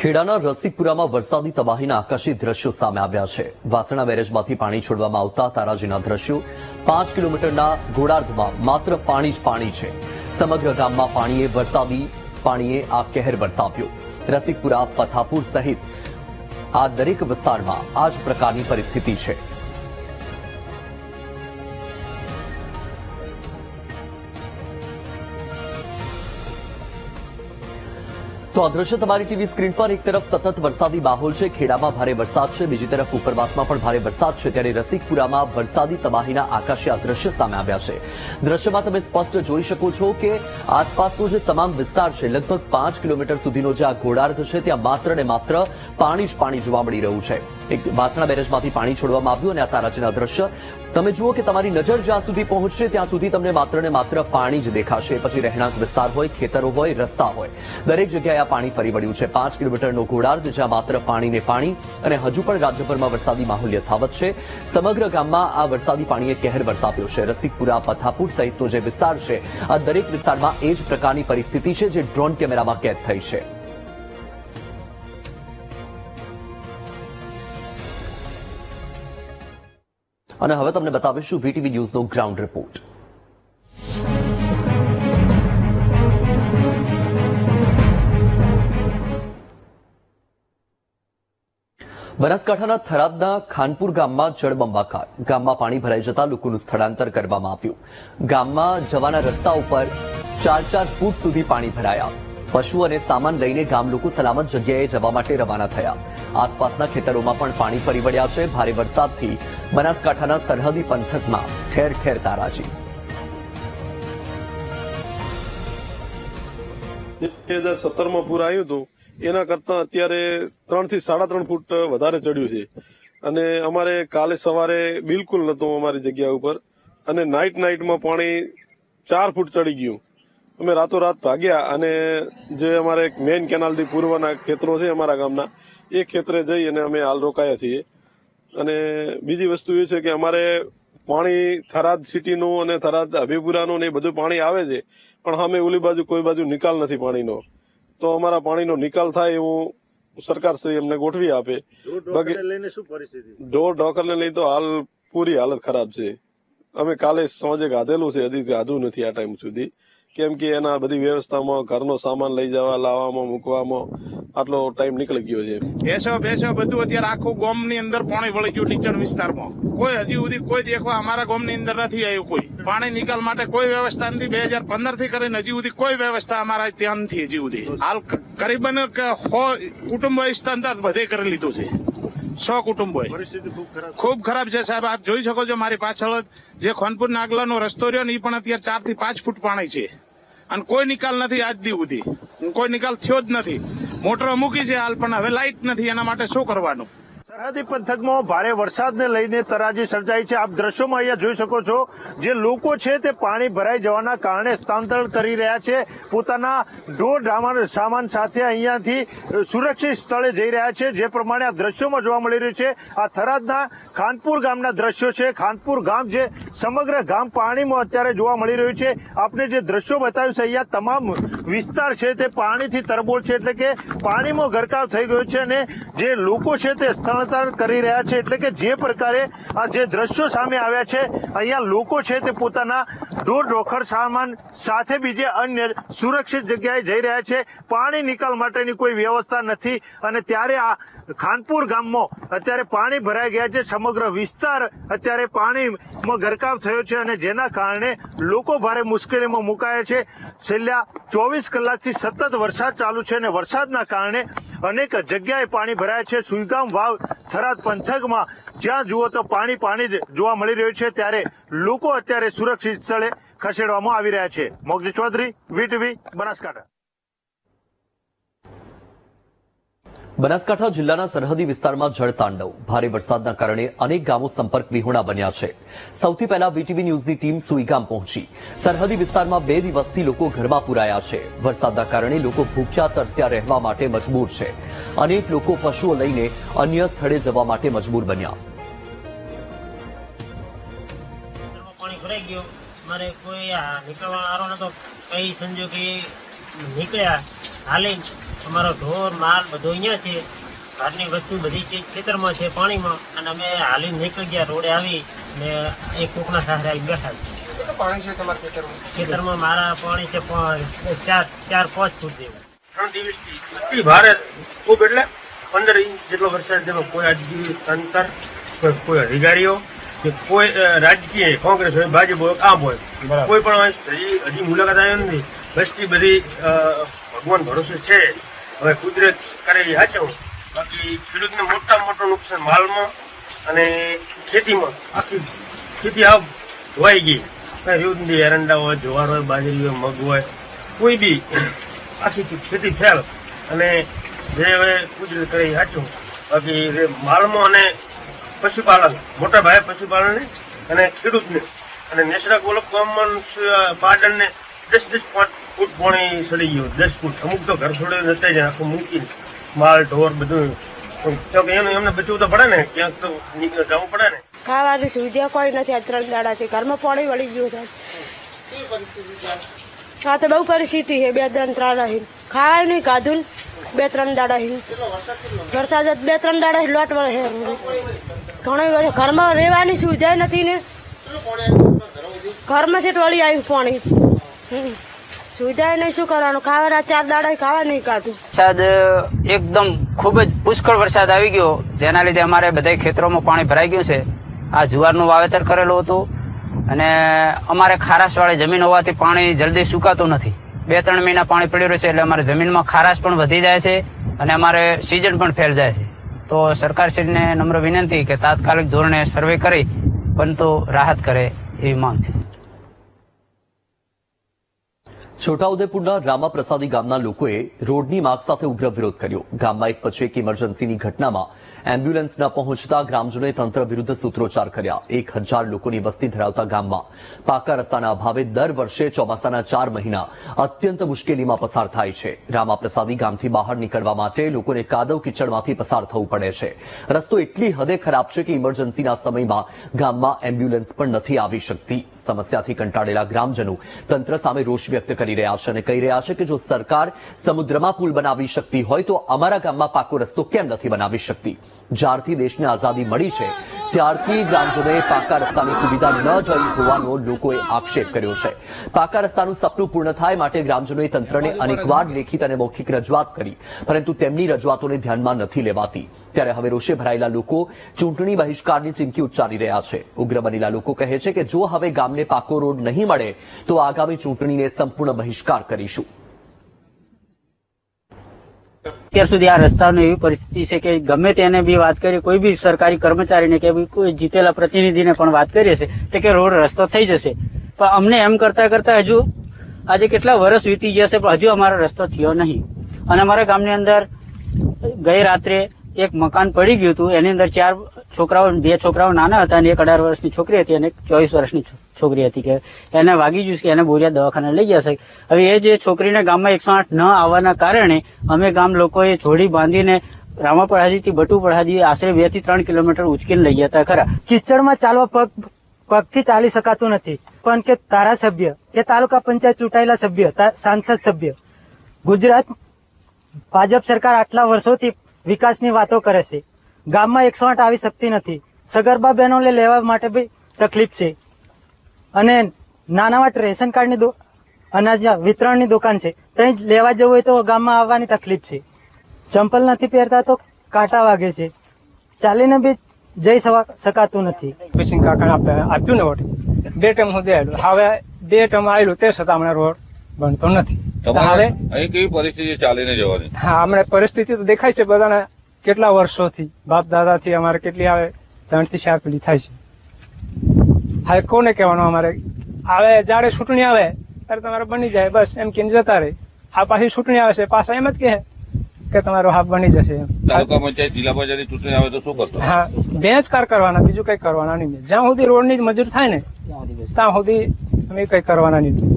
ખેડાના રસિકપુરામાં વરસાદી તબાહીના આકાશી દ્રશ્યો સામે આવ્યા છે। વાસણા બેરેજમાંથી પાણી છોડવામાં આવતા તારાજીના દ્રશ્યો। 5 કિલોમીટરના ગોળાર્ધમાં માત્ર પાણી જ પાણી છે। સમગ્ર ગામમાં વરસાદી પાણીએ આ કહેર વર્તાવ્યો। રસિકપુરા, પથાપુર સહિત આ દરેક વિસ્તારમાં આ જ પ્રકારની પરિસ્થિતિ છે। तो आ दृश्य तमारी टीवी स्क्रीन पर एक तरफ सतत वरसादी माहौल है, खेड़ामां भारे वरसाद है, बीजी तरफ उपरवासमां पण भारे वरसाद है, त्यारे रसिकपुरामां वरसादी तबाहीना आकाशे आ दृश्य सामे आव्या छे। दृश्यमां तमे स्पष्ट जोई शको छो के आसपासनो जे तमाम विस्तार है, लगभग 5 किलोमीटर सुधीनो जे आ गोळार्ध है, त्यां मात्र ने मात्र पाणी ज पाणी जोवा मळी रह्युं छे। एक वासणा बेरेजमांथी पाणी छोडवामां આવ્યું અને આ તારાજીના દ્રશ્ય તમે જુઓ કે તમારી નજર જ્યાં સુધી પહોંચશે ત્યાં સુધી તમને માત્ર ને માત્ર પાણી જ દેખાશે। પછી રહેણાંક વિસ્તાર હોય, ખેતરો હોય, રસ્તા હોય, દરેક જગ્યાએ આ પાણી ફરી વળ્યું છે। 5 કિલોમીટરનો ગોળાર્ધ જ્યાં માત્ર પાણી ને પાણી અને હજુ પણ રાજ્યભરમાં વરસાદી માહોલ યથાવત છે। સમગ્ર ગામમાં આ વરસાદી પાણીએ કહેર વર્તાવ્યો છે। રસિકપુરા, પથાપુર સહિતનો જે વિસ્તાર છે આ દરેક વિસ્તારમાં એ જ પ્રકારની પરિસ્થિતિ છે જે ડ્રોન કેમેરામાં કેદ થઈ છે। અને હવે તમને બતાવીશું વીટીવી ન્યૂઝનો ગ્રાઉન્ડ રિપોર્ટ। બનાસકાંઠાના થરાદના ખાનપુર ગામમાં જળબંબાકાર। ગામમાં પાણી ભરાઈ જતા લોકોનું સ્થળાંતર કરવામાં આવ્યું। ગામમાં જવાના રસ્તા ઉપર 4-4 ફૂટ સુધી પાણી ભરાયા। પશુ અને સામાન લઈને ગામ લોકો સલામત જગ્યાએ જવા માટે રવાના થયા। આસપાસના ખેતરોમાં પણ પાણી ફરી વળ્યા છે। ભારે વરસાદથી બનાસકાંઠાના સરહદી પંથકમાં ઠેર ઠેર તારાજી। 2017માં પૂર આવ્યું હતું એના કરતા અત્યારે 3 થી 3.5 ફૂટ વધારે ચડ્યું છે અને અમારે કાલે સવારે બિલકુલ નહોતું અમારી જગ્યા ઉપર અને નાઇટમાં પાણી 4 ફૂટ ચડી ગયું। અમે રાતોરાત ભાગ્યા અને જે અમારે મેઇન કેનાલથી પૂર્વના ખેતરો છે અમારા ગામના એ ખેતરે જઈ અને અમે હાલ રોકાયા છીએ। અને બીજી વસ્તુ એ છે કે અમારે પાણી થરાદ સિટીનું અને થરાદ અભિપુરાનું ને એ બધું પાણી આવે છે પણ સામે ઓલી બાજુ કોઈ બાજુ નિકાલ નથી પાણીનો। તો અમારા પાણીનો નિકાલ થાય એવું સરકાર શ્રી અમને ગોઠવી આપે। ઢોર ઢોકરને લઈ તો હાલ પૂરી હાલત ખરાબ છે। અમે કાલે સાંજે ગાધેલું છે, હજી ગાધું નથી આ ટાઈમ સુધી, કેમ કે એના બધી વ્યવસ્થામાં ઘરનો સામાન લઈ જવા લાવવામાં મૂકવામાં આટલો ટાઈમ નીકળી ગયો છે। ભેંસો બધું અત્યારે આખું ગામની અંદર પાણી વળી ગયું। નીચાણ વિસ્તારમાં કોઈ હજી સુધી કોઈ દેખવા અમારા ગામની અંદર નથી આવ્યું। કોઈ પાણી નિકાલ માટે કોઈ વ્યવસ્થા નથી। 2015 થી કરીને હજી સુધી કોઈ વ્યવસ્થા અમારા ત્યાં નથી હજી સુધી। હાલ કરીબન 100 કુટુંબો સ્થળાંતર બધે કરી લીધું છે। 100 કુટુંબોએ ખૂબ ખરાબ છે સાહેબ। આપ જોઈ શકો છો મારી પાછળ જે ખાનપુર નાગલાનો રસ્તો રહ્યો ને એ પણ અત્યારે 4 થી 5 ફૂટ પાણી છે અને કોઈ નિકાલ નથી આજ દી સુધી। કોઈ નિકાલ થયો જ નથી। મોટરો મૂકી છે હાલ પણ હવે લાઇટ નથી, એના માટે શું કરવાનું? સરહદી પંથકમાં ભારે વરસાદને લઈને તરાજી સર્જાઈ છે। આપ દ્રશ્યોમાં અહીંયા જોઈ શકો છો જે લોકો છે તે પાણી ભરાઈ જવાના કારણે સ્થળાંતર કરી રહ્યા છે। પોતાના ઢોર સામાન સાથે અહીંયાથી સુરક્ષિત સ્થળે જઈ રહ્યા છે। જે પ્રમાણે આ દ્રશ્યોમાં જોવા મળી રહ્યું છે આ થરાદના ખાનપુર ગામના દ્રશ્યો છે। ખાનપુર ગામ જે સમગ્ર ગામ પાણીમાં અત્યારે જોવા મળી રહ્યું છે। આપને જે દ્રશ્યો બતાવ્યું છે અહીંયા તમામ વિસ્તાર છે તે પાણીથી તરબોળ છે, એટલે કે પાણીમાં ગરકાવ થઈ ગયો છે અને જે લોકો છે તે કરી રહ્યા છે। એટલે કે જે પ્રકારે આ જે દ્રશ્યો સામે આવ્યા છે અહીંયા લોકો છે તે પોતાના ઢોર ઢોખર સામાન સાથે બીજે અન્ય સુરક્ષિત જગ્યાએ જઈ રહ્યા છે। પાણી નિકાલ માટેની કોઈ વ્યવસ્થા નથી અને ત્યારે આ ખાનપુર ગામમાં અત્યારે પાણી ભરાઈ ગયા છે। સમગ્ર વિસ્તાર અત્યારે પાણીમાં ગરકાવ થયો છે અને જેના કારણે લોકો ભારે મુશ્કેલીમાં મુકાયા છે। છેલ્લા 24 કલાકથી સતત વરસાદ ચાલુ છે અને વરસાદના કારણે અનેક જગ્યાએ પાણી ભરાયા છે। સુઈગામ વાવ થરાદ પંથકમાં જ્યાં જુઓ તો પાણી જ જોવા મળી રહ્યું છે, ત્યારે લોકો અત્યારે સુરક્ષિત સ્થળે ખસેડવામાં આવી રહ્યા છે। મોગજી ચૌધરી, વીટીવી, બનાસકાંઠા। બનાસકાંઠા જિલ્લાના સરહદી વિસ્તારમાં જળતાંડવ। ભારે વરસાદના કારણે અનેક ગામો સંપર્ક વિહોણા બન્યા છે। સૌથી પહેલા વીટીવી ન્યૂઝની ટીમ સુઈગામ પહોંચી। સરહદી વિસ્તારમાં 2 દિવસથી લોકો ઘરમાં પુરાયા છે। વરસાદના કારણે લોકો ભૂખ્યા તરસ્યા રહેવા માટે મજબૂર છે। અનેક લોકો પશુઓ લઈને અન્ય સ્થળે જવા માટે મજબૂર બન્યા। પાણી ભરાઈ ગયો, મારે કોઈ નીકળવા આરો નતો, કઈ સંજોગે નીકળ્યા હાલે અમારો ઢોર માલ બધો અહીંયા છે, ઘરની વસ્તુ બધી ચીજ ખેતરમાં છે પાણીમાં, અને અમે હાલી નીકળી ગયા રોડે આવી ને એક કોકના સહારે આવી બેઠા છીએ. કેટલું પાણી છે તમારા ખેતરમાં? ખેતરમાં મારા પાણી છે 4-5 ફૂટ જેવું. 3 દિવસથી એટલી ભારે ખૂબ એટલે 15 ઇંચ જેટલો વરસાદ જેનો કોઈ આજથી અંતર, કોઈ અધિકારીઓ કે કોઈ રાજકીય કોંગ્રેસ હોય, ભાજપ હોય, આમ હોય, કોઈ પણ હજી મુલાકાત આવી નથી. વસ્તી બધી ભગવાન ભરોસે છે. હવે કુદરત કરે એ સાચું. બાકી ખેડૂતને મોટામાં મોટું નુકસાન માલમાં અને ખેતીમાં. આખી ખેતી આ ધોવાઈ ગઈ. કઈ રહ્યું નથી. એરંડા હોય, જુવાર હોય, બાજરી હોય, મગ હોય, કોઈ બી આખી ખેતી ફેલ. અને જે હવે કુદરત કરે એ સાચું. બાકી માલમાં અને પશુપાલન, મોટા ભાઈ પશુપાલન અને ખેડૂતને અને નેસડા ગોલક ગામમાં પાટણને 10 ફૂટ પાણી ચડી ગયું. 10 ફૂટ. અમુક તો ઘર છોડે નતા જાય, આખું મૂકીને માલ ઢોર બધું. એમને બચવું તો પડે ને, ક્યાંક તો જવું પડે ને. ખાવાની સુવિધા કોઈ નથી. આ 3 દાડાથી ઘરમાં પાણી વળી ગયું છે. હા તો બહુ પરિસ્થિતિ છે. 2-3 દાડા ખાવાય નહીં, કાધું 2-3 દાડા વરસાદ 2-3 દાડા લોટ વળે છે. ઘણો ઘરમાં રહેવાની સુવિધા નથી ને, ઘરમાં સેટ વળી આવ્યું પાણી. સુવિધા નહીં, શું કરવાનું? ખાવાના 4 દાડા ખાવા નહીં કાધું. વરસાદ એકદમ ખૂબ જ પુષ્કળ વરસાદ આવી ગયો, જેના લીધે અમારે બધા ખેતરોમાં પાણી ભરાઈ ગયું છે. આ જુવારનું વાવેતર કરેલું હતું અને અમારે ખારાશવાળી જમીન હોવાથી પાણી જલ્દી સુકાતું નથી. 2-3 મહિના પાણી પડી રહ્યું છે એટલે અમારે જમીનમાં ખારાશ પણ વધી જાય છે અને અમારે સિઝન પણ ફેલ જાય છે. તો સરકારશ્રીને નમ્ર વિનંતી કે તાત્કાલિક ધોરણે સર્વે કરી પરંતુ રાહત કરે એવી માંગ છે. છોટાઉદેપુરના રામાપ્રસાદી ગામના લોકોએ રોડની માગ સાથે ઉગ્ર વિરોધ કર્યો. ગામમાં એક પછી એક ઇમરજન્સીની ઘટનામાં એમ્બ્યુલન્સ ન પહોંચતા ગ્રામજનોએ તંત્ર વિરુદ્ધ સૂત્રોચ્ચાર કર્યા. 1000 લોકોની વસ્તી ધરાવતા ગામમાં પાકા રસ્તાના અભાવે દર વર્ષે ચોમાસાના 4 મહિના અત્યંત મુશ્કેલીમાં પસાર થાય છે. રામાપ્રસાદી ગામથી બહાર નીકળવા માટે લોકોને કાદવ કિચડમાંથી પસાર થવું પડે છે. રસ્તો એટલી હદે ખરાબ છે કે ઇમરજન્સીના સમયમાં ગામમાં એમ્બ્યુલન્સ પણ નથી આવી શકતી. સમસ્યાથી કંટાળેલા ગ્રામજનો તંત્ર સામે રોષ વ્યક્ત કરી રહ્યા છે અને કહી રહ્યા છે કે જો સરકાર સમુદ્રમાં પુલ બનાવી શકતી હોય તો અમારા ગામમાં પાકો રસ્તો કેમ નથી બનાવી શકતી? જ્યારથી દેશને આઝાદી મળી છે ત્યારથી ગ્રામજનોએ પાકા રસ્તાની સુવિધા ન જોઈ હોવાનો લોકોએ આક્ષેપ કર્યો છે. પાકા રસ્તાનું સપનું પૂર્ણ થાય માટે ગ્રામજનોએ તંત્રને અનેકવાર લેખિત અને મૌખિક રજૂઆત કરી, પરંતુ તેમની રજૂઆતોને ધ્યાનમાં નથી લેવાતી. ત્યારે હવે રોષે ભરાયેલા લોકો ચૂંટણી બહિષ્કારની ચીમકી ઉચ્ચારી રહ્યા છે. ઉગ્ર બનેલા લોકો કહે છે કે જો હવે ગામને પાકો રોડ નહીં મળે તો આગામી ચૂંટણીને સંપૂર્ણ બહિષ્કાર કરીશું. અત્યાર સુધી આ રસ્તાની એવી પરિસ્થિતિ છે કે ગમે તેને બી વાત કરી, કોઈ બી સરકારી કર્મચારીને કે કોઈ જીતેલા પ્રતિનિધિને પણ વાત કરીએ છે કે રોડ રસ્તો થઈ જશે, પણ અમને એમ કરતા કરતા હજુ આજે કેટલા વર્ષ વીતી ગયા છે પણ હજુ અમારો રસ્તો થયો નહીં. અને અમારા ગામની અંદર ગઈ રાત્રે એક મકાન પડી ગયું હતું. એની અંદર 4 છોકરાઓ, 2 છોકરાઓ નાના હતા અને એક 18 વર્ષની છોકરી હતી અને એક 24 વર્ષની છોકરી હતી કે એને વાગી ગયું કે એને બોરિયા દવાખાને લઈ ગયા છે. હવે એ જે છોકરીને ગામમાં 108 ન આવવાના કારણે અમે ગામ લોકોએ જોડી બાંધીને રામાપરાધીથી બટુપરાધી આશરે 2 થી 3 કિલોમીટર ઉચકીને લઈ ગયા હતા ખરા. કિચડમાં ચાલવા પગથી ચાલી શકાતું નથી, પણ કે ધારાસભ્ય કે તાલુકા પંચાયત ચૂંટાયેલા સભ્ય, સાંસદ સભ્ય, ગુજરાત ભાજપ સરકાર આટલા વર્ષોથી વિકાસની વાતો કરે છે. ગામમાં 108 આવી શકતી નથી. સગર્ભા બહેનોને લેવા માટે બી તકલીફ છે અને નાનામાં રેશન કાર્ડની અનાજ વિતરણની દુકાન છે, ત્યાં લેવા જવું હોય તો ગામમાં આવવાની તકલીફ છે. ચંપલ નથી પહેરતા તો કાંટા વાગે છે. ચાલીને બી જઈ શકાતું નથી. કિશન કાકાને આપ્યું ને વોટ 2 ટર્મ સુધી આવ્યું. હવે 2 ટર્મ આવેલું તે છતાં હમણાં રોડ બનતો નથી. હવે અહીં કેવી પરિસ્થિતિ ચાલીને જવાની? હા, હમણાં પરિસ્થિતિ તો દેખાય છે બધાને. કેટલા વર્ષોથી બાપ દાદાથી અમારે કેટલી આવે 3 થી 4 પેઢી થાય છે. હવે કોને કહેવાનું? અમારે આવે જાડે ચૂંટણી આવે ત્યારે તમારે બની જાય બસ એમ કે જતા રહે. આ પાછી ચૂંટણી આવે છે પાછા એમ જ કહે કે તમારો હાફ બની જશે. તાલુકા પંચાયત, જિલ્લા પંચાયત ચૂંટણી આવે તો શું કરશો? હા, બેંચ કાર કરવાના, બીજું કઈ કરવાના નહીં. જ્યાં સુધી રોડની જ મજૂર થાય ને ત્યાં સુધી અમે કઈ કરવાના નહીં.